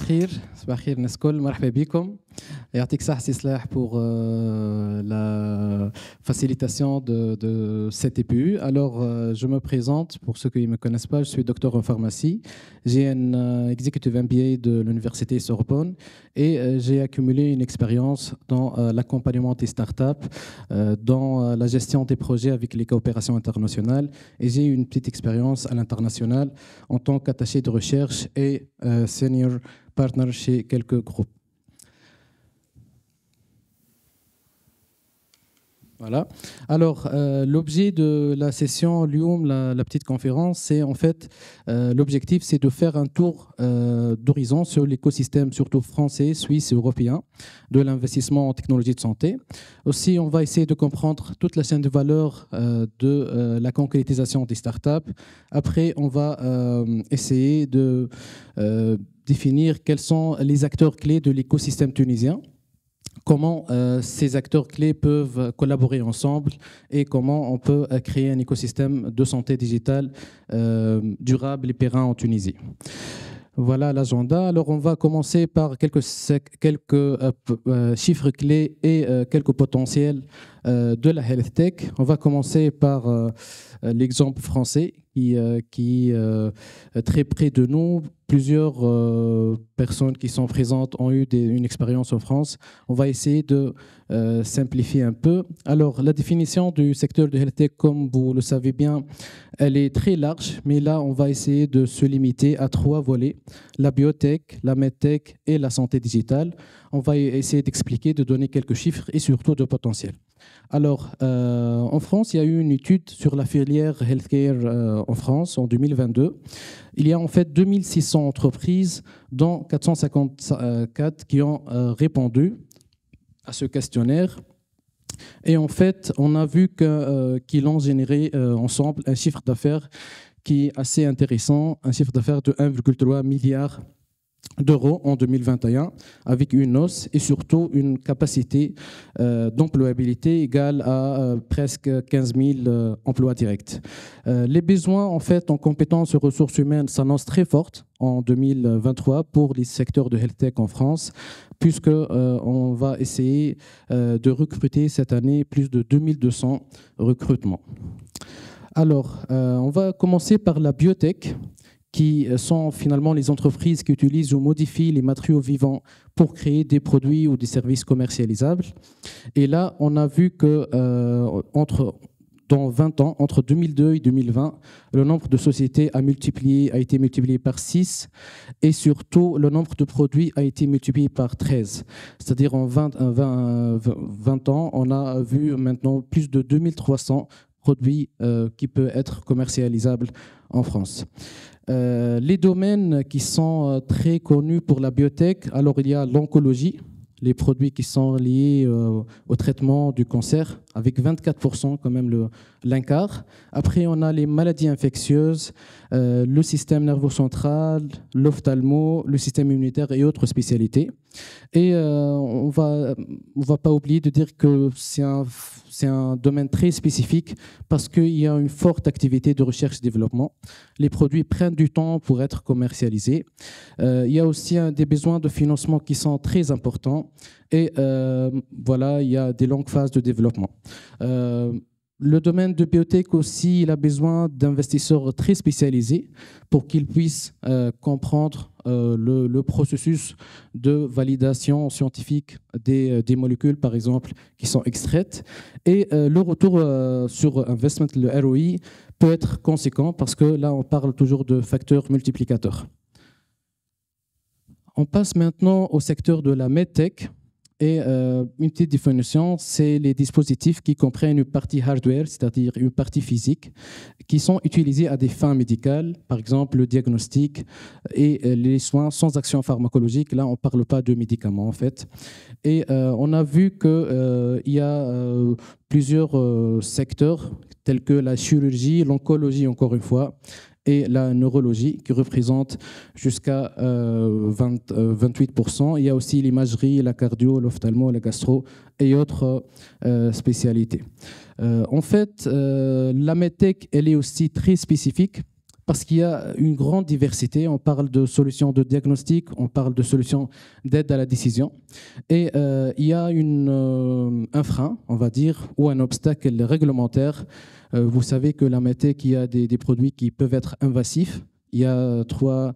الخير صباح الخير الناس الكل مرحبا بكم يعطيك صحة سي سلاح pour la facilitation de cette EPU. Alors je me présente pour ceux qui ne me connaissent pas, je suis docteur en pharmacie. J'ai un executive MBA de l'université Sorbonne et j'ai accumulé une expérience dans l'accompagnement des startups, dans la gestion des projets avec les coopérations internationales et j'ai une petite expérience à l'international en tant qu'attaché de recherche et senior partner chez quelques groupes. Voilà. Alors, l'objet de la session Lyoum, la petite conférence, c'est en fait, l'objectif, c'est de faire un tour d'horizon sur l'écosystème, surtout français, suisse et européen, de l'investissement en technologie de santé. Aussi, on va essayer de comprendre toute la chaîne de valeur de la concrétisation des startups. Après, on va essayer de définir quels sont les acteurs clés de l'écosystème tunisien. Comment ces acteurs clés peuvent collaborer ensemble et comment on peut créer un écosystème de santé digitale durable et pérenne en Tunisie. Voilà l'agenda. Alors, on va commencer par quelques chiffres clés et quelques potentiels de la health tech. On va commencer par l'exemple français qui est très près de nous. Plusieurs personnes qui sont présentes ont eu une expérience en France. On va essayer de simplifier un peu. Alors, la définition du secteur de health tech, comme vous le savez bien, elle est très large, mais là, on va essayer de se limiter à 3 volets, la biotech, la medtech et la santé digitale. On va essayer d'expliquer, de donner quelques chiffres et surtout de potentiel. Alors, en France, il y a eu une étude sur la filière healthcare en France en 2022. Il y a en fait 2600 entreprises, dont 454 qui ont répondu à ce questionnaire. Et en fait, on a vu qu'ils ont généré ensemble un chiffre d'affaires qui est assez intéressant, un chiffre d'affaires de 1,3 milliard d'euros en 2021, avec une hausse et surtout une capacité d'employabilité égale à presque 15 000 emplois directs. Les besoins en fait en compétences et ressources humaines s'annoncent très fortes en 2023 pour les secteurs de health tech en France, puisque on va essayer de recruter cette année plus de 2200 recrutements. Alors, on va commencer par la biotech, qui sont finalement les entreprises qui utilisent ou modifient les matériaux vivants pour créer des produits ou des services commercialisables. Et là, on a vu que dans 20 ans, entre 2002 et 2020, le nombre de sociétés a été multiplié par 6 et surtout, le nombre de produits a été multiplié par 13. C'est-à-dire en 20 ans, on a vu maintenant plus de 2300 produits qui peuvent être commercialisables en France. Les domaines qui sont très connus pour la biotech, alors il y a l'oncologie, les produits qui sont liés au traitement du cancer, avec 24% quand même l'incart. Après, on a les maladies infectieuses, le système nerveux central, l'ophtalmo, le système immunitaire et autres spécialités. Et on va pas oublier de dire que c'est un domaine très spécifique parce qu'il y a une forte activité de recherche et développement. Les produits prennent du temps pour être commercialisés. Il y a aussi des besoins de financement qui sont très importants. Et voilà, il y a des longues phases de développement. Le domaine de biotech aussi, il a besoin d'investisseurs très spécialisés pour qu'ils puissent comprendre le processus de validation scientifique des molécules, par exemple, qui sont extraites. Et le retour sur investment, le ROI, peut être conséquent parce que là, on parle toujours de facteurs multiplicateurs. On passe maintenant au secteur de la medtech. Et une petite définition, c'est les dispositifs qui comprennent une partie hardware, c'est-à-dire une partie physique, qui sont utilisés à des fins médicales, par exemple le diagnostic et les soins sans action pharmacologique. Là, on ne parle pas de médicaments, en fait. Et on a vu qu'il y a plusieurs secteurs, tels que la chirurgie, l'oncologie, encore une fois, et la neurologie qui représente jusqu'à 28%. Il y a aussi l'imagerie, la cardio, l'ophtalmo, la gastro et autres spécialités. En fait, la medtech, elle est aussi très spécifique parce qu'il y a une grande diversité. On parle de solutions de diagnostic, on parle de solutions d'aide à la décision. Et il y a un frein, on va dire, ou un obstacle réglementaire. Vous savez que la MedTech, il y a des produits qui peuvent être invasifs. Il y a 3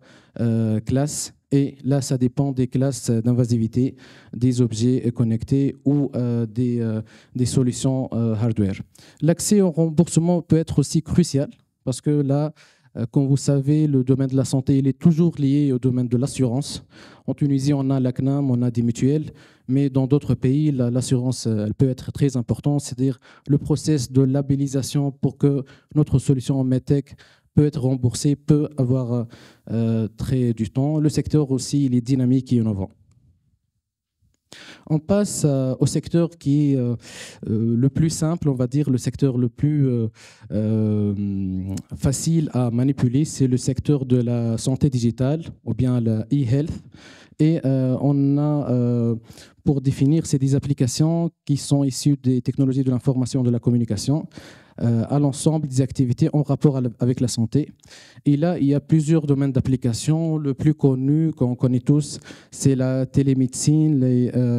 classes. Et là, ça dépend des classes d'invasivité, des objets connectés ou des solutions hardware. L'accès au remboursement peut être aussi crucial parce que là, comme vous savez, le domaine de la santé, il est toujours lié au domaine de l'assurance. En Tunisie, on a la CNAM, on a des mutuelles, mais dans d'autres pays, l'assurance elle peut être très importante, c'est-à-dire le process de labellisation pour que notre solution en MedTech peut être remboursée, peut avoir très du temps. Le secteur aussi, il est dynamique et innovant. On passe au secteur qui est le plus simple, on va dire, le secteur le plus facile à manipuler, c'est le secteur de la santé digitale ou bien la e-health. Et on a, pour définir, c'est des applications qui sont issues des technologies de l'information et de la communication à l'ensemble des activités en rapport avec la santé. Et là, il y a plusieurs domaines d'application. Le plus connu, qu'on connaît tous, c'est la télémédecine,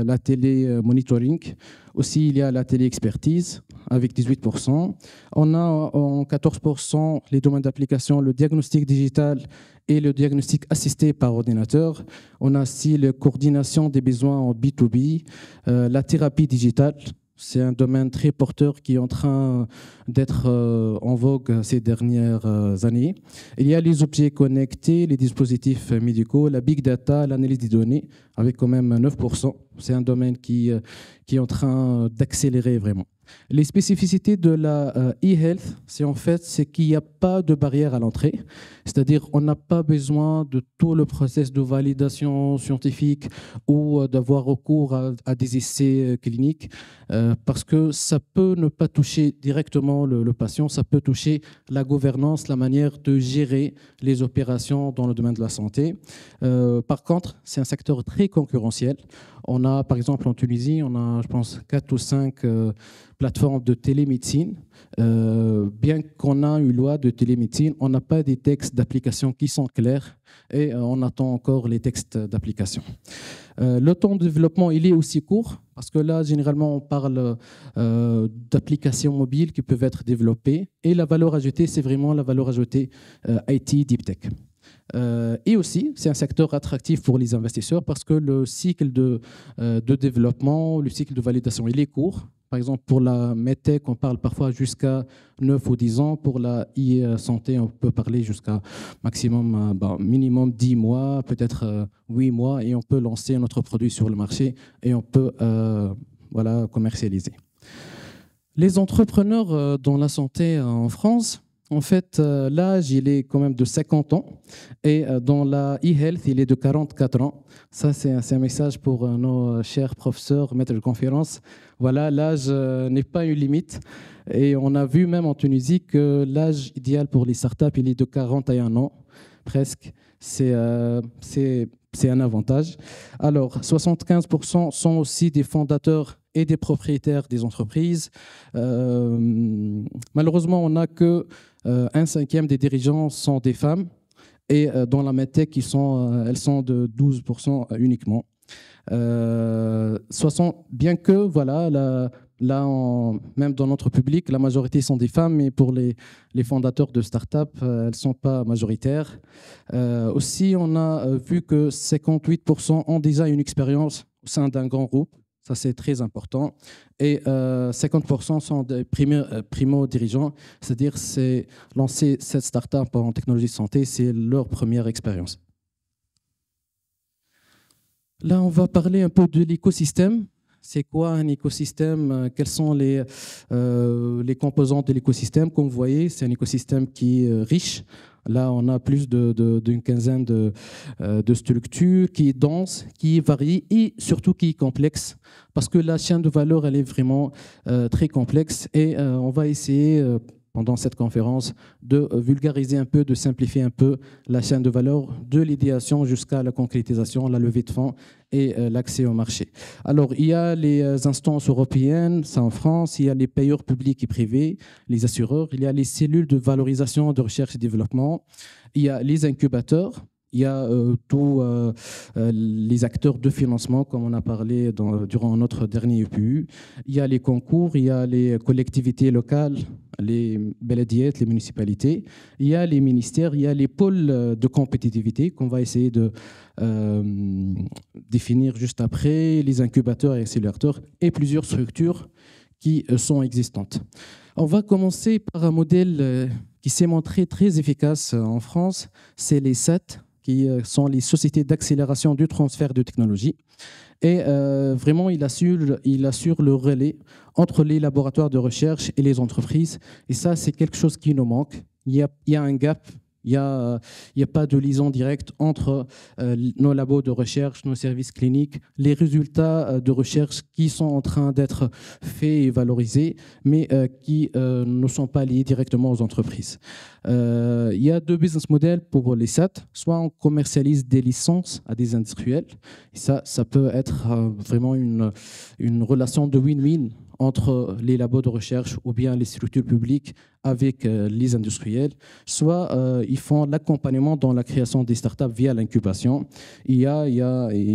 la télémonitoring. Aussi, il y a la téléexpertise avec 18%. On a en 14% les domaines d'application, le diagnostic digital et le diagnostic assisté par ordinateur. On a aussi la coordination des besoins en B2B, la thérapie digitale. C'est un domaine très porteur qui est en train d'être en vogue ces dernières années. Il y a les objets connectés, les dispositifs médicaux, la big data, l'analyse des données, avec quand même 9%. C'est un domaine qui est en train d'accélérer vraiment. Les spécificités de la e-health, c'est qu'il n'y a pas de barrière à l'entrée. C'est-à-dire on n'a pas besoin de tout le process de validation scientifique ou d'avoir recours à des essais cliniques parce que ça peut ne pas toucher directement le patient, ça peut toucher la gouvernance, la manière de gérer les opérations dans le domaine de la santé. Par contre, c'est un secteur très concurrentiel. On a, par exemple, en Tunisie, on a, je pense, 4 ou 5 plateformes de télémédecine. Bien qu'on a une loi de télémédecine, on n'a pas des textes d'application qui sont clairs et on attend encore les textes d'application. Le temps de développement, il est aussi court parce que là, généralement, on parle d'applications mobiles qui peuvent être développées et la valeur ajoutée, c'est vraiment la valeur ajoutée IT, Deep Tech. Et aussi, c'est un secteur attractif pour les investisseurs parce que le cycle de développement, le cycle de validation, il est court. Par exemple, pour la MedTech, on parle parfois jusqu'à 9 ou 10 ans. Pour la e-santé, on peut parler jusqu'à maximum, minimum 10 mois, peut-être 8 mois, et on peut lancer notre produit sur le marché et on peut voilà, commercialiser. Les entrepreneurs dans la santé en France, en fait, l'âge, il est quand même de 50 ans et dans la e-health, il est de 44 ans. Ça, c'est un message pour nos chers professeurs, maîtres de conférences. Voilà, l'âge n'est pas une limite. Et on a vu même en Tunisie que l'âge idéal pour les startups, il est de 41 ans, presque. C'est un avantage. Alors, 75% sont aussi des fondateurs et des propriétaires des entreprises. Malheureusement, on n'a que 1/5 des dirigeants sont des femmes et dans la MedTech, elles sont de 12% uniquement. Bien que, voilà, même dans notre public, la majorité sont des femmes, mais pour les fondateurs de start-up, elles ne sont pas majoritaires. Aussi, on a vu que 58% ont déjà une expérience au sein d'un grand groupe. Ça, c'est très important. Et 50% sont des primo-dirigeants, c'est-à-dire c'est lancer cette start-up en technologie de santé, c'est leur première expérience. Là, on va parler un peu de l'écosystème. C'est quoi un écosystème? Quels sont les composants de l'écosystème? Comme vous voyez, c'est un écosystème qui est riche. Là, on a plus d'une quinzaine de structures, qui est dense, qui est variée et surtout qui est complexe. Parce que la chaîne de valeur, elle est vraiment très complexe et on va essayer pendant cette conférence, de vulgariser un peu, de simplifier un peu la chaîne de valeur, de l'idéation jusqu'à la concrétisation, la levée de fonds et l'accès au marché. Alors, il y a les instances européennes, c'est en France, il y a les payeurs publics et privés, les assureurs, il y a les cellules de valorisation, de recherche et développement, il y a les incubateurs, il y a tous les acteurs de financement, comme on a parlé durant notre dernier EPU. Il y a les concours, il y a les collectivités locales, les belediyettes, les municipalités. Il y a les ministères, il y a les pôles de compétitivité qu'on va essayer de définir juste après, les incubateurs et accélérateurs, et plusieurs structures qui sont existantes. On va commencer par un modèle qui s'est montré très efficace en France, c'est les SAT, qui sont les sociétés d'accélération du transfert de technologie. Et vraiment, il assure le relais entre les laboratoires de recherche et les entreprises. Et ça, c'est quelque chose qui nous manque. Il y a un gap. Il n'y a pas de liaison directe entre nos labos de recherche, nos services cliniques, les résultats de recherche qui sont en train d'être faits et valorisés, mais qui ne sont pas liés directement aux entreprises. Il y a deux business models pour les SAT. Soit on commercialise des licences à des industriels, et ça peut être vraiment une relation de win-win entre les labos de recherche ou bien les structures publiques avec les industriels, soit ils font l'accompagnement dans la création des startups via l'incubation. Et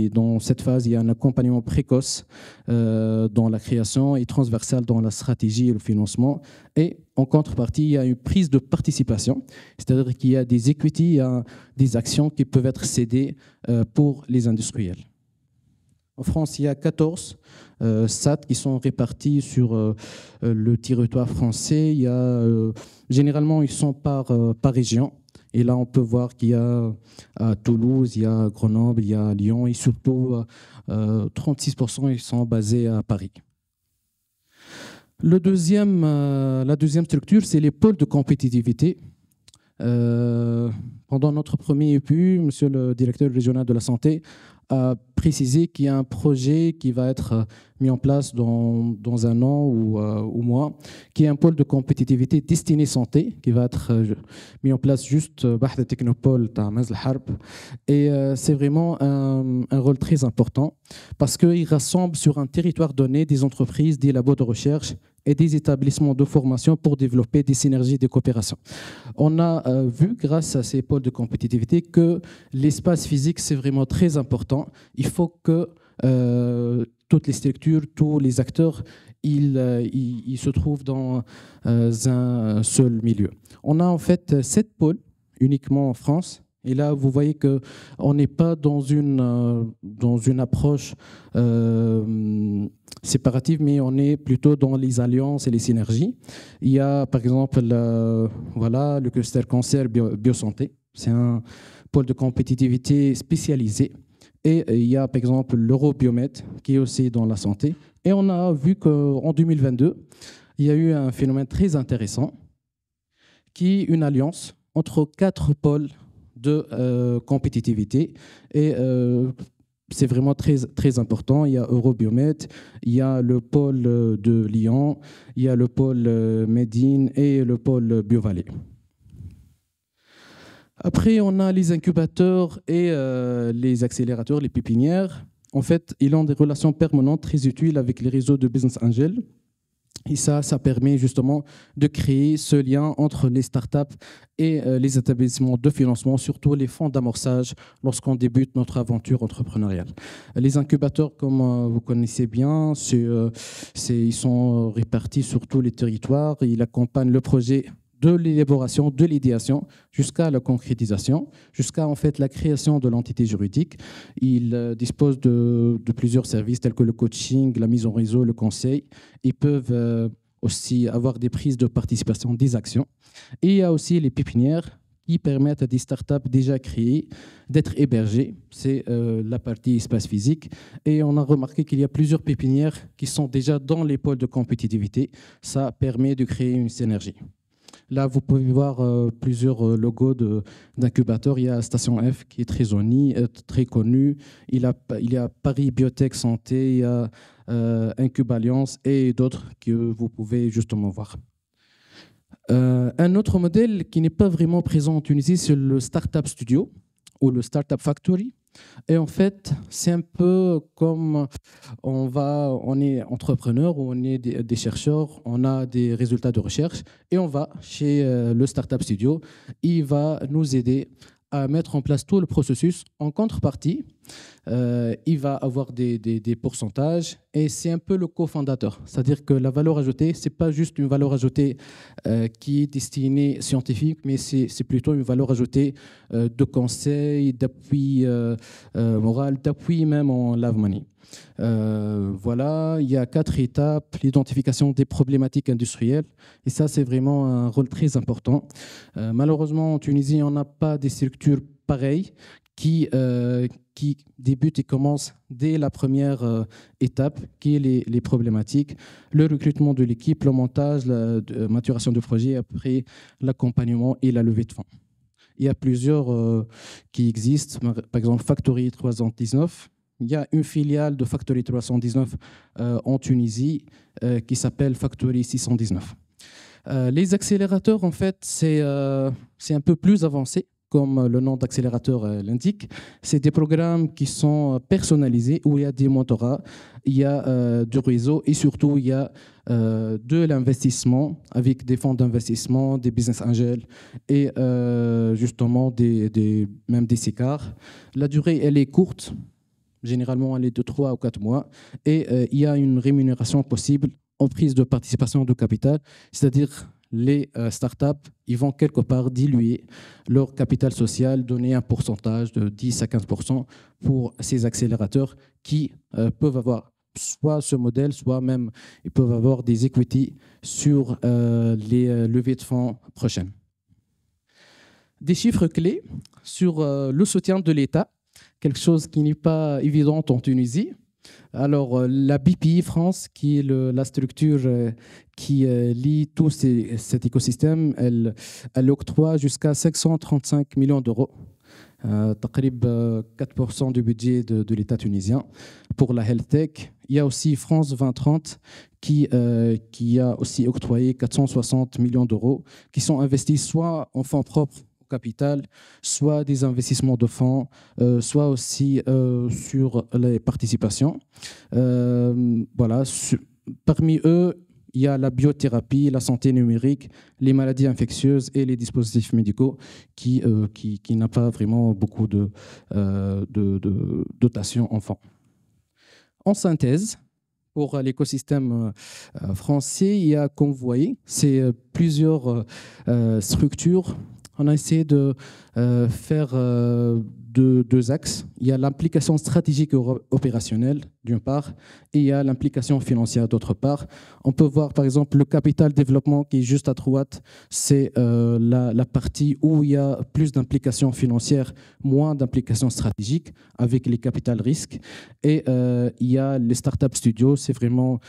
dans cette phase, il y a un accompagnement précoce dans la création et transversal dans la stratégie et le financement. Et en contrepartie, il y a une prise de participation, c'est-à-dire qu'il y a des equity, il y a des actions qui peuvent être cédées pour les industriels. En France, il y a 14 SAT qui sont répartis sur le territoire français. Généralement, ils sont par région. Et là, on peut voir qu'il y a à Toulouse, il y a Grenoble, il y a Lyon. Et surtout, 36% ils sont basés à Paris. La deuxième structure, c'est les pôles de compétitivité. Pendant notre premier EPU, monsieur le directeur régional de la santé a précisé qu'il y a un projet qui va être mis en place dans un an ou mois, qui est un pôle de compétitivité destiné santé, qui va être mis en place juste à Technopole à Mazl Harb. Et c'est vraiment un rôle très important parce qu'il rassemble sur un territoire donné des entreprises, des labos de recherche et des établissements de formation pour développer des synergies de coopération. On a vu, grâce à ces pôles de compétitivité, que l'espace physique, c'est vraiment très important. Il faut que toutes les structures, tous les acteurs, ils se trouvent dans un seul milieu. On a en fait 7 pôles uniquement en France. Et là, vous voyez qu'on n'est pas dans une approche séparative, mais on est plutôt dans les alliances et les synergies. Il y a, par exemple, le cluster cancer biosanté. C'est un pôle de compétitivité spécialisé. Et il y a, par exemple, l'Eurobiomed, qui est aussi dans la santé. Et on a vu qu'en 2022, il y a eu un phénomène très intéressant, qui est une alliance entre 4 pôles de compétitivité. Et c'est vraiment très, très important. Il y a Eurobiomed, il y a le pôle de Lyon, il y a le pôle Médine et le pôle BioValley. Après, on a les incubateurs et les accélérateurs, les pépinières. En fait, ils ont des relations permanentes très utiles avec les réseaux de business angels. Et ça permet justement de créer ce lien entre les startups et les établissements de financement, surtout les fonds d'amorçage lorsqu'on débute notre aventure entrepreneuriale. Les incubateurs, comme vous connaissez bien, ils sont répartis sur tous les territoires. Ils accompagnent le projet de l'élaboration, de l'idéation, jusqu'à la concrétisation, jusqu'à en fait la création de l'entité juridique. Ils disposent de plusieurs services tels que le coaching, la mise en réseau, le conseil. Ils peuvent aussi avoir des prises de participation, des actions. Et il y a aussi les pépinières qui permettent à des startups déjà créées d'être hébergées. C'est la partie espace physique. Et on a remarqué qu'il y a plusieurs pépinières qui sont déjà dans les pôles de compétitivité. Ça permet de créer une synergie. Là, vous pouvez voir plusieurs logos d'incubateurs. Il y a Station F qui est très connu. Il y a Paris Biotech Santé, il y a Incub Alliance et d'autres que vous pouvez justement voir. Un autre modèle qui n'est pas vraiment présent en Tunisie, c'est le Startup Studio ou le Startup Factory. Et en fait, c'est un peu comme on est entrepreneur ou on est des chercheurs, on a des résultats de recherche et on va chez le Startup Studio. Il va nous aider à mettre en place tout le processus. En contrepartie, il va avoir des pourcentages et c'est un peu le cofondateur. C'est-à-dire que la valeur ajoutée, ce n'est pas juste une valeur ajoutée qui est destinée scientifique, mais c'est plutôt une valeur ajoutée de conseil, d'appui moral, d'appui même en love money. Voilà, il y a 4 étapes, l'identification des problématiques industrielles, et ça c'est vraiment un rôle très important. Malheureusement, en Tunisie, on n'a pas des structures pareilles qui débutent et commencent dès la première étape, qui est les problématiques, le recrutement de l'équipe, le montage, la maturation du projet, après l'accompagnement et la levée de fonds. Il y a plusieurs qui existent, par exemple Factory 319. Il y a une filiale de Factory 319 en Tunisie qui s'appelle Factory 619. Les accélérateurs, en fait, c'est un peu plus avancé, comme le nom d'accélérateur l'indique. C'est des programmes qui sont personnalisés, où il y a des mentorats, il y a du réseau et surtout, il y a de l'investissement avec des fonds d'investissement, des business angels et justement même des SICAR. La durée, elle est courte. Généralement, elle est de 3 ou 4 mois. Et il y a une rémunération possible en prise de participation de capital, c'est-à-dire les startups, ils vont quelque part diluer leur capital social, donner un pourcentage de 10 à 15% pour ces accélérateurs qui peuvent avoir soit ce modèle, soit même ils peuvent avoir des equity sur les levées de fonds prochaines. Des chiffres clés sur le soutien de l'État, quelque chose qui n'est pas évident en Tunisie. Alors, la BPI France, qui est la structure qui lie tout cet écosystème, elle octroie jusqu'à 535 millions d'euros, تقريب 4% du budget de l'État tunisien pour la health tech. Il y a aussi France 2030 qui a aussi octroyé 460 millions d'euros qui sont investis soit en fonds propres capital, soit des investissements de fonds, soit aussi sur les participations. Voilà. Parmi eux, il y a la biothérapie, la santé numérique, les maladies infectieuses et les dispositifs médicaux qui n'ont pas vraiment beaucoup de dotation en fonds. En synthèse, pour l'écosystème français, il y a, comme vous voyez, c'est plusieurs structures. On a essayé de faire deux axes. Il y a l'implication stratégique et opérationnelle, d'une part, et il y a l'implication financière, d'autre part. On peut voir, par exemple, le capital développement qui est juste à droite, c'est la partie où il y a plus d'implication financière, moins d'implication stratégique, avec les capital risques. Et il y a les startup studios, c'est vraiment,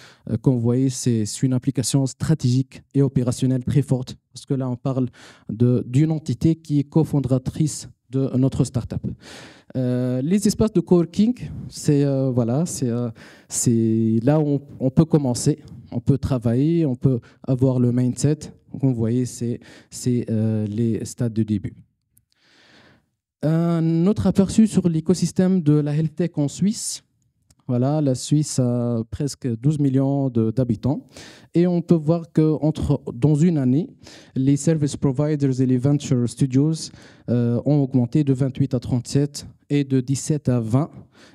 comme vous voyez, c'est une implication stratégique et opérationnelle très forte, parce que là, on parle d'une entité qui est cofondatrice de notre startup. Les espaces de coworking, c'est là où on peut commencer, on peut travailler, on peut avoir le mindset. Comme vous voyez, c'est les stades de début. Un autre aperçu sur l'écosystème de la health tech en Suisse. Voilà, la Suisse a presque 12 millions d'habitants. Et on peut voir que dans une année, les service providers et les venture studios ont augmenté de 28 à 37 et de 17 à 20.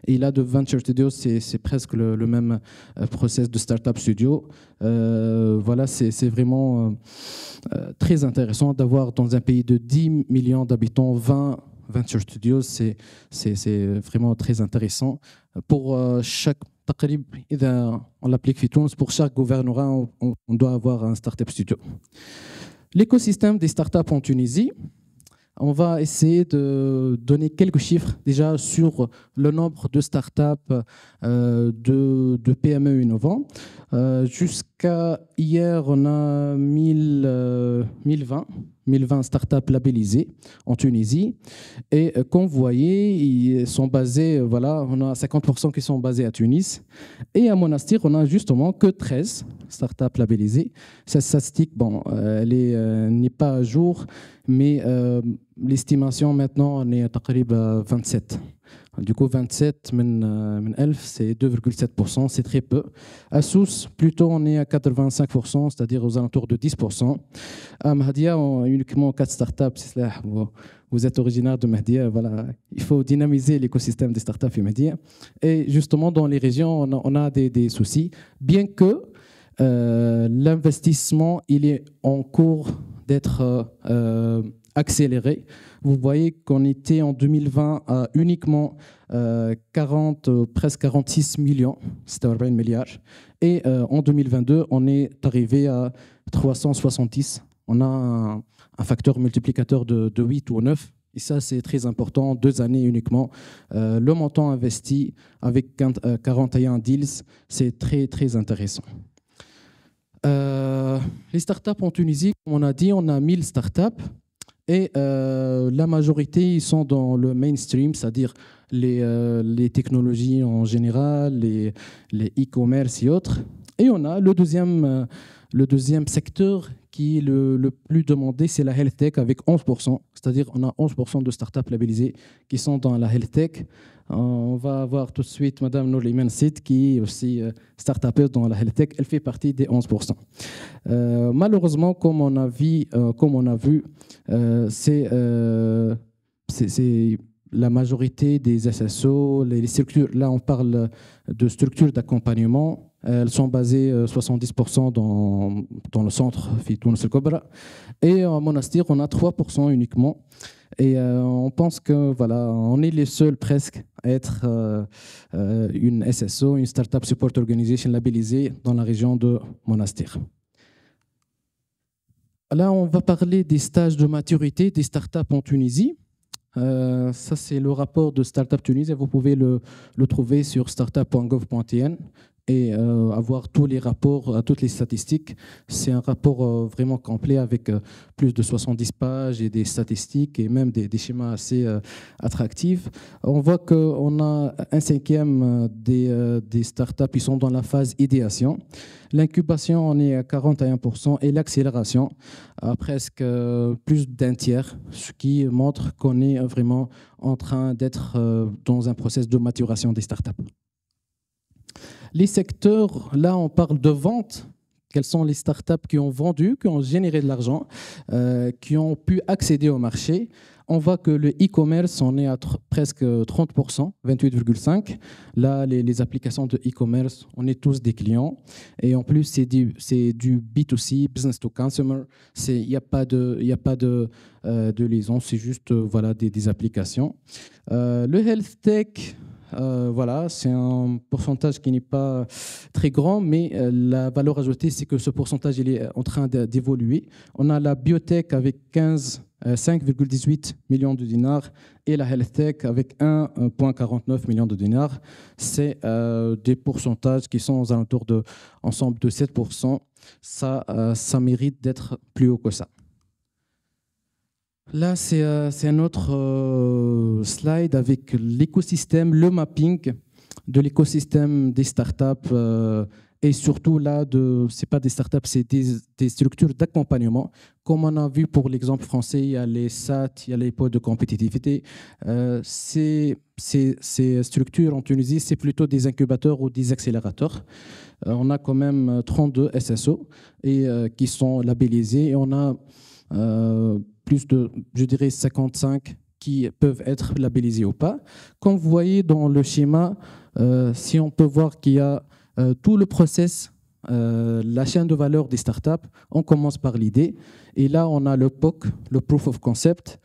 Et là, de venture studios, c'est presque le même process de startup studio. Voilà, c'est vraiment très intéressant d'avoir dans un pays de 10 millions d'habitants 20 venture studios. C'est vraiment très intéressant. Pour chaque on l'applique Fitons, pour chaque gouvernorat, on doit avoir un startup studio. L'écosystème des startups en Tunisie, on va essayer de donner quelques chiffres déjà sur le nombre de startups, de PME innovants. Jusqu'à hier, on a 1020 startups labellisées en Tunisie. Et comme vous voyez, ils sont basés, voilà, on a 50% qui sont basés à Tunis. Et à Monastir, on a justement que 13 startups labellisées. Cette statistique, bon, elle n'est pas à jour, mais l'estimation maintenant, on est à تقريبا 27. Du coup, 27 من 1000, c'est 2,7%, c'est très peu. À Sousse, plutôt, on est à 85%, c'est-à-dire aux alentours de 10%. À Mahdia, on a uniquement 4 startups. Vous êtes originaire de Mahdia, voilà. Il faut dynamiser l'écosystème des startups à Mahdia. Et justement, dans les régions, on a des soucis, bien que l'investissement, il est en cours d'être accéléré. Vous voyez qu'on était en 2020 à uniquement presque 46 millions, c'était 40 milliards. Et en 2022, on est arrivé à 370. On a un facteur multiplicateur de 8 ou 9. Et ça, c'est très important, 2 années uniquement. Le montant investi avec 41 deals, c'est très, très intéressant. Les startups en Tunisie, comme on a dit, on a 1000 startups. Et la majorité, ils sont dans le mainstream, c'est-à-dire les technologies en général, les e-commerce et autres. Et on a le deuxième secteur qui est le plus demandé, c'est la health tech avec 11%. C'est-à-dire on a 11% de startups labellisées qui sont dans la health tech. On va avoir tout de suite Madame Nourliman Sid qui est aussi start-upper dans la health tech. Elle fait partie des 11%. Malheureusement, comme on a vu, c'est la majorité des SSO, les structures. Là, on parle de structures d'accompagnement. Elles sont basées 70% dans le centre, Fitounes El Kobra. Et en Monastir, on a 3% uniquement. Et on pense que voilà, on est les seuls presque à être une SSO, une Startup Support Organization labellisée dans la région de Monastir. Là, on va parler des stages de maturité des startups en Tunisie. Ça, c'est le rapport de Startup Tunisie. Vous pouvez le trouver sur startup.gov.tn et avoir tous les rapports, toutes les statistiques. C'est un rapport vraiment complet avec plus de 70 pages et des statistiques et même des schémas assez attractifs. On voit qu'on a un cinquième des startups qui sont dans la phase idéation. L'incubation, on est à 41% et l'accélération à presque plus d'un tiers, ce qui montre qu'on est vraiment en train d'être dans un processus de maturation des startups. Les secteurs, là, on parle de vente. Quelles sont les startups qui ont vendu, qui ont généré de l'argent, qui ont pu accéder au marché? On voit que le e-commerce, on est à presque 30%, 28,5%. Là, les applications de e-commerce, on est tous des clients. Et en plus, c'est du B2C, business to consumer. Il n'y a pas de liaison, c'est juste voilà, des applications. Le health tech, voilà, c'est un pourcentage qui n'est pas très grand, mais la valeur ajoutée, c'est que ce pourcentage il est en train d'évoluer. On a la biotech avec 5,18 millions de dinars et la health tech avec 1,49 millions de dinars. C'est des pourcentages qui sont aux alentours ensemble de 7%. Ça mérite d'être plus haut que ça. Là, c'est un autre slide avec l'écosystème, le mapping de l'écosystème des startups et surtout là, ce n'est pas des startups, c'est des structures d'accompagnement. Comme on a vu pour l'exemple français, il y a les SAT, il y a les pôles de compétitivité. Ces structures en Tunisie, c'est plutôt des incubateurs ou des accélérateurs. On a quand même 32 SSO qui sont labellisés et on a plus de, je dirais, 55 qui peuvent être labellisés ou pas. Comme vous voyez dans le schéma, si on peut voir qu'il y a tout le process, la chaîne de valeur des startups, on commence par l'idée. Et là, on a le POC, le Proof of Concept,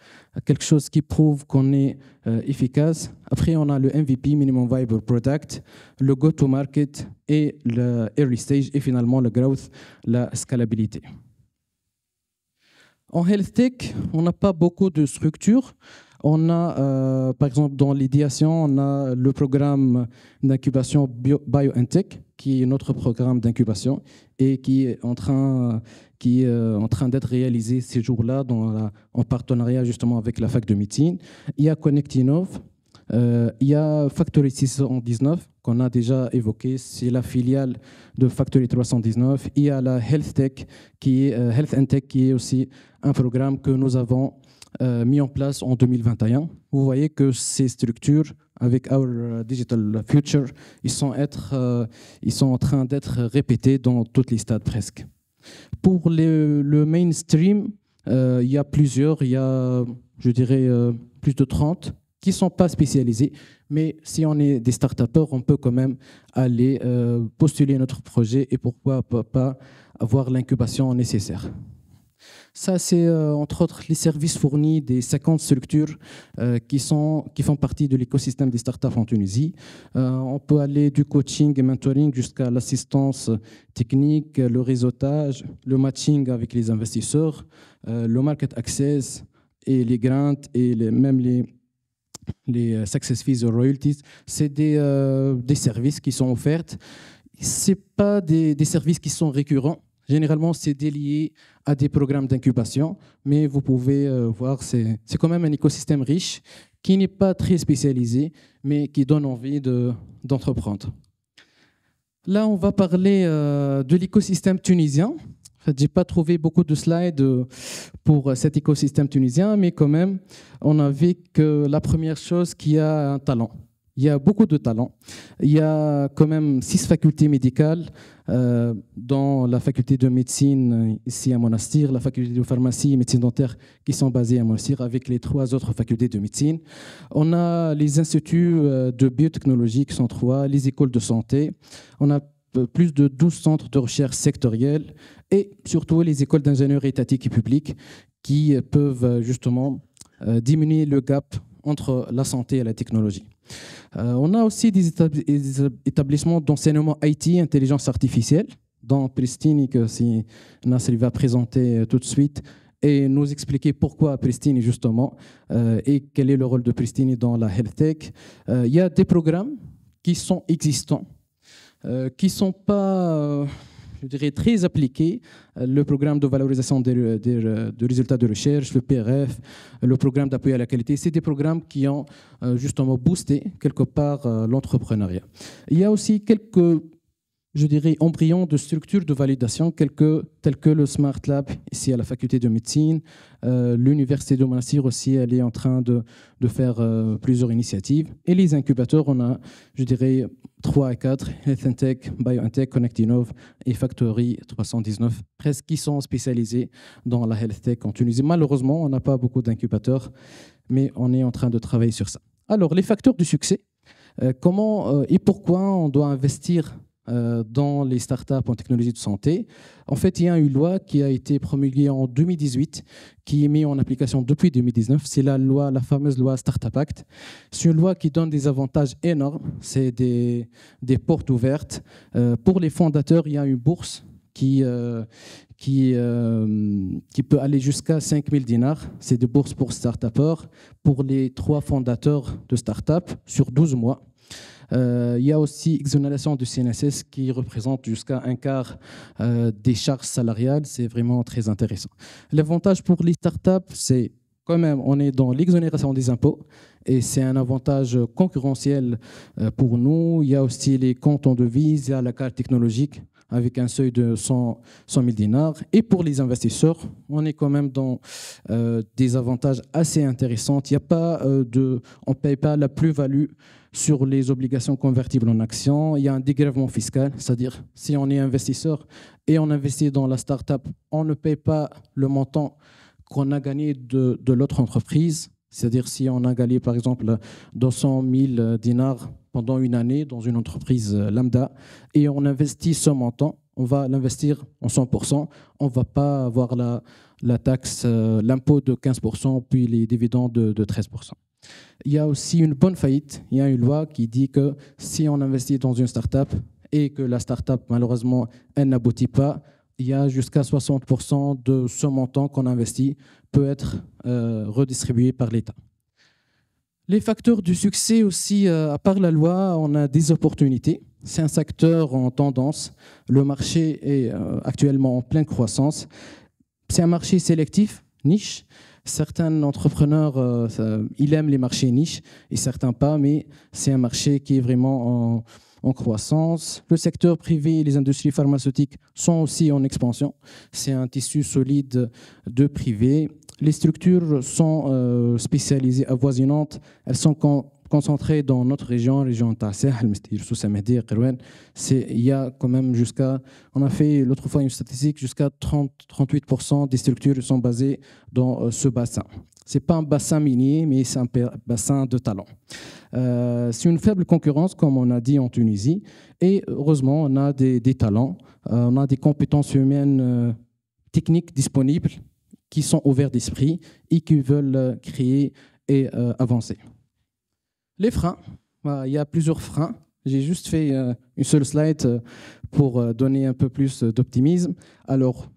quelque chose qui prouve qu'on est efficace. Après, on a le MVP, Minimum Viable Product, le Go-to-Market et le Early Stage, et finalement le Growth, la scalabilité. En health tech, on n'a pas beaucoup de structures. On a, par exemple, dans l'idéation, on a le programme d'incubation BioNTech, qui est notre programme d'incubation et qui est en train d'être réalisé ces jours-là en partenariat justement avec la fac de médecine. Il y a Connect Innov, il y a Factory 619 qu'on a déjà évoqué, c'est la filiale de Factory 319. Il y a la Health Tech, Health and Tech, qui est aussi un programme que nous avons mis en place en 2021. Vous voyez que ces structures, avec Our Digital Future, ils sont en train d'être répétés dans tous les stades presque. Pour le mainstream, il y a plusieurs, il y a, je dirais, plus de 30 qui ne sont pas spécialisés, mais si on est des start-upers, on peut quand même aller postuler notre projet et pourquoi pas avoir l'incubation nécessaire. Ça, c'est entre autres les services fournis des 50 structures qui font partie de l'écosystème des startups en Tunisie. On peut aller du coaching et mentoring jusqu'à l'assistance technique, le réseautage, le matching avec les investisseurs, le market access et les grants et même les success fees ou royalties. C'est des services qui sont offerts. Ce n'est pas des services qui sont récurrents. Généralement, c'est délié à des programmes d'incubation, mais vous pouvez voir, c'est quand même un écosystème riche qui n'est pas très spécialisé, mais qui donne envie d'entreprendre. Là, on va parler de l'écosystème tunisien. En fait, je n'ai pas trouvé beaucoup de slides pour cet écosystème tunisien, mais quand même, on a vu que la première chose, qu'il y a un talent. Il y a beaucoup de talents. Il y a quand même 6 facultés médicales, dont la faculté de médecine ici à Monastir, la faculté de pharmacie et médecine dentaire qui sont basées à Monastir, avec les 3 autres facultés de médecine. On a les instituts de biotechnologie qui sont 3, les écoles de santé. On a plus de 12 centres de recherche sectoriels et surtout les écoles d'ingénierie étatiques et publiques qui peuvent justement diminuer le gap entre la santé et la technologie. On a aussi des établissements d'enseignement IT, intelligence artificielle, dans Pristini, que si Nasser va présenter tout de suite, et nous expliquer pourquoi Pristini, justement, et quel est le rôle de Pristini dans la health tech. Il y a des programmes qui sont existants, qui ne sont pas, je dirais, très appliqués. Le programme de valorisation des résultats de recherche, le PRF, le programme d'appui à la qualité, c'est des programmes qui ont justement boosté quelque part l'entrepreneuriat. Il y a aussi quelques, je dirais, embryons de structures de validation, tels que le Smart Lab ici à la faculté de médecine. L'université de Monastir aussi, elle est en train de faire plusieurs initiatives. Et les incubateurs, on a, je dirais, 3 à 4, Health Tech, BioNTech, ConnectInnov et Factory 319, presque qui sont spécialisés dans la Health Tech en Tunisie. Malheureusement, on n'a pas beaucoup d'incubateurs, mais on est en train de travailler sur ça. Alors, les facteurs du succès, comment et pourquoi on doit investir dans les startups en technologie de santé. En fait, il y a une loi qui a été promulguée en 2018, qui est mise en application depuis 2019. C'est la fameuse loi Startup Act. C'est une loi qui donne des avantages énormes. C'est des portes ouvertes. Pour les fondateurs, il y a une bourse qui peut aller jusqu'à 5 000 dinars. C'est des bourses pour start-upers, pour les 3 fondateurs de start-up sur 12 mois. Il y a aussi exonération du CNSS qui représente jusqu'à un quart des charges salariales. C'est vraiment très intéressant. L'avantage pour les startups, c'est quand même, on est dans l'exonération des impôts et c'est un avantage concurrentiel pour nous. Il y a aussi les comptes en devises, il y a la carte technologique avec un seuil de 100 000 dinars. Et pour les investisseurs, on est quand même dans des avantages assez intéressants. Il y a pas on ne paye pas la plus-value sur les obligations convertibles en actions. Il y a un dégrèvement fiscal, c'est-à-dire si on est investisseur et on investit dans la start-up, on ne paye pas le montant qu'on a gagné de l'autre entreprise. C'est-à-dire si on a gagné par exemple 200 000 dinars pendant une année dans une entreprise lambda et on investit ce montant, on va l'investir en 100%, on ne va pas avoir la taxe, l'impôt de 15%, puis les dividendes de 13%. Il y a aussi une bonne faillite. Il y a une loi qui dit que si on investit dans une start-up et que la start-up, malheureusement, elle n'aboutit pas, il y a jusqu'à 60% de ce montant qu'on investit peut être redistribué par l'État. Les facteurs du succès aussi, à part la loi, on a des opportunités. C'est un secteur en tendance. Le marché est actuellement en pleine croissance. C'est un marché sélectif, niche. Certains entrepreneurs, ils aiment les marchés niches et certains pas, mais c'est un marché qui est vraiment en croissance. Le secteur privé et les industries pharmaceutiques sont aussi en expansion. C'est un tissu solide de privé. Les structures sont spécialisées, avoisinantes. Elles sont concentrées dans notre région Tasseh, Al-Mestir, Sousa Mehdi, Qirwan. Il y a quand même on a fait l'autre fois une statistique, jusqu'à 38% des structures sont basées dans ce bassin. Ce n'est pas un bassin minier, mais c'est un bassin de talent. C'est une faible concurrence, comme on a dit en Tunisie, et heureusement, on a des talents, on a des compétences humaines techniques disponibles qui sont ouverts d'esprit et qui veulent créer et avancer. Les freins, il y a plusieurs freins. J'ai juste fait une seule slide pour donner un peu plus d'optimisme. Alors,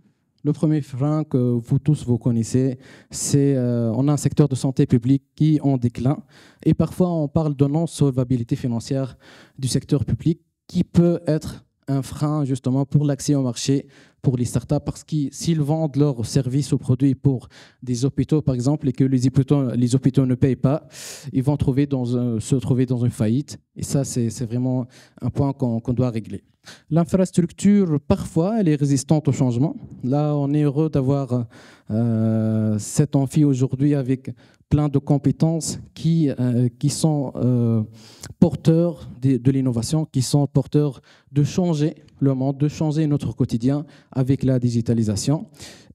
le premier frein que vous connaissez, c'est on a un secteur de santé publique qui est en déclin. Et parfois, on parle de non-solvabilité financière du secteur public qui peut être un frein justement pour l'accès au marché pour les startups, parce que s'ils vendent leurs services ou produits pour des hôpitaux, par exemple, et que les hôpitaux ne payent pas, ils vont se trouver dans une faillite. Et ça, c'est vraiment un point qu'on doit régler. L'infrastructure, parfois, elle est résistante au changement. Là, on est heureux d'avoir cet amphi aujourd'hui avec plein de compétences qui sont porteurs de l'innovation, qui sont porteurs de changer le monde, de changer notre quotidien avec la digitalisation.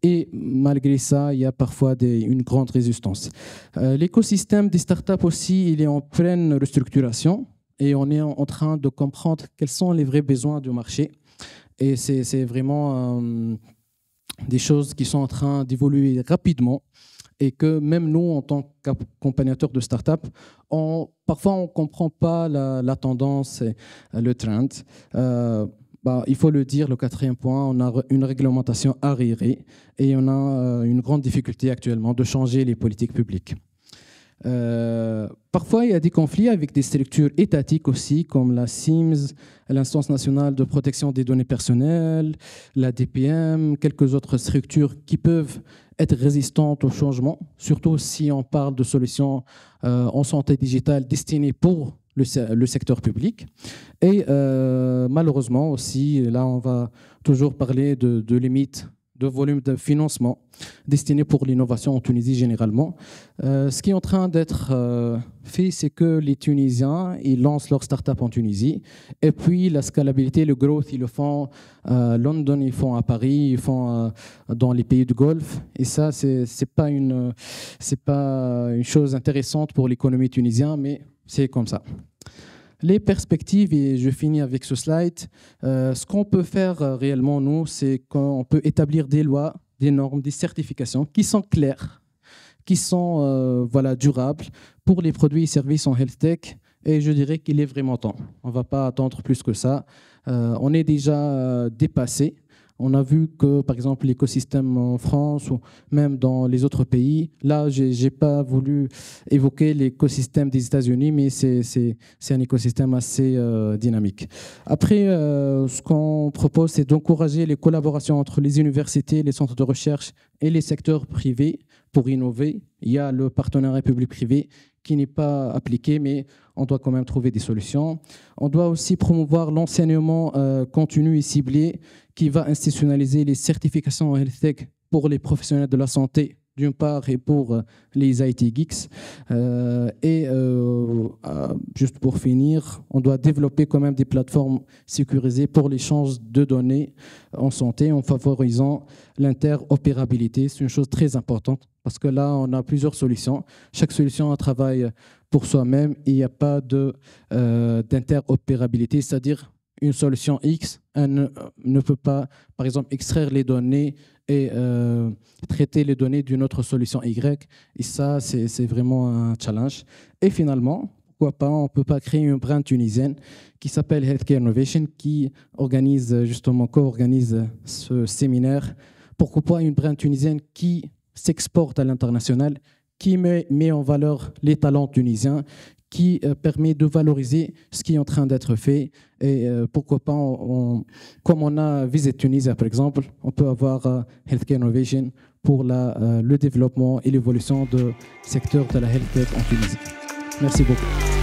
Et malgré ça, il y a parfois une grande résistance. L'écosystème des startups aussi, il est en pleine restructuration et on est en train de comprendre quels sont les vrais besoins du marché. Et c'est vraiment des choses qui sont en train d'évoluer rapidement. Et que même nous, en tant qu'accompagnateurs de start-up, parfois on ne comprend pas la tendance et le trend. Il faut le dire, le quatrième point, on a une réglementation arriérée et on a une grande difficulté actuellement de changer les politiques publiques. Parfois, il y a des conflits avec des structures étatiques aussi, comme la CIMS, l'Instance nationale de protection des données personnelles, la DPM, quelques autres structures qui peuvent être résistantes au changement, surtout si on parle de solutions en santé digitale destinées pour le secteur public. Et malheureusement aussi, là, on va toujours parler de limites de volume de financement destiné pour l'innovation en Tunisie généralement. Ce qui est en train d'être fait, c'est que les Tunisiens, ils lancent leur start-up en Tunisie, et puis la scalabilité, le growth, ils le font à London, ils font à Paris, ils font dans les pays du Golfe, et ça, c'est pas une chose intéressante pour l'économie tunisienne, mais c'est comme ça. Les perspectives, et je finis avec ce slide, ce qu'on peut faire réellement, nous, c'est qu'on peut établir des lois, des normes, des certifications qui sont claires, qui sont durables pour les produits et services en health tech, et je dirais qu'il est vraiment temps. On ne va pas attendre plus que ça. On est déjà dépassé. On a vu que, par exemple, l'écosystème en France ou même dans les autres pays, là, je n'ai pas voulu évoquer l'écosystème des États-Unis, mais c'est un écosystème assez dynamique. Après, ce qu'on propose, c'est d'encourager les collaborations entre les universités, les centres de recherche et les secteurs privés pour innover. Il y a le partenariat public-privé qui n'est pas appliqué, mais on doit quand même trouver des solutions. On doit aussi promouvoir l'enseignement continu et ciblé qui va institutionnaliser les certifications en health tech pour les professionnels de la santé, d'une part, et pour les IT geeks. Juste pour finir, on doit développer quand même des plateformes sécurisées pour l'échange de données en santé en favorisant l'interopérabilité. C'est une chose très importante parce que là, on a plusieurs solutions. Chaque solution travaille pour soi-même et il n'y a pas d'interopérabilité, c'est-à-dire une solution X ne peut pas, par exemple, extraire les données et traiter les données d'une autre solution Y. Et ça, c'est vraiment un challenge. Et finalement, pourquoi pas, on ne peut pas créer une brand tunisienne qui s'appelle Healthcare Innovation, qui co-organise ce séminaire. Pourquoi pas une brand tunisienne qui s'exporte à l'international, qui met en valeur les talents tunisiens, qui permet de valoriser ce qui est en train d'être fait. Et pourquoi pas, comme on a Visit Tunisia, par exemple, on peut avoir Healthcare Innovation pour le développement et l'évolution du secteur de la health tech en Tunisie. Merci beaucoup.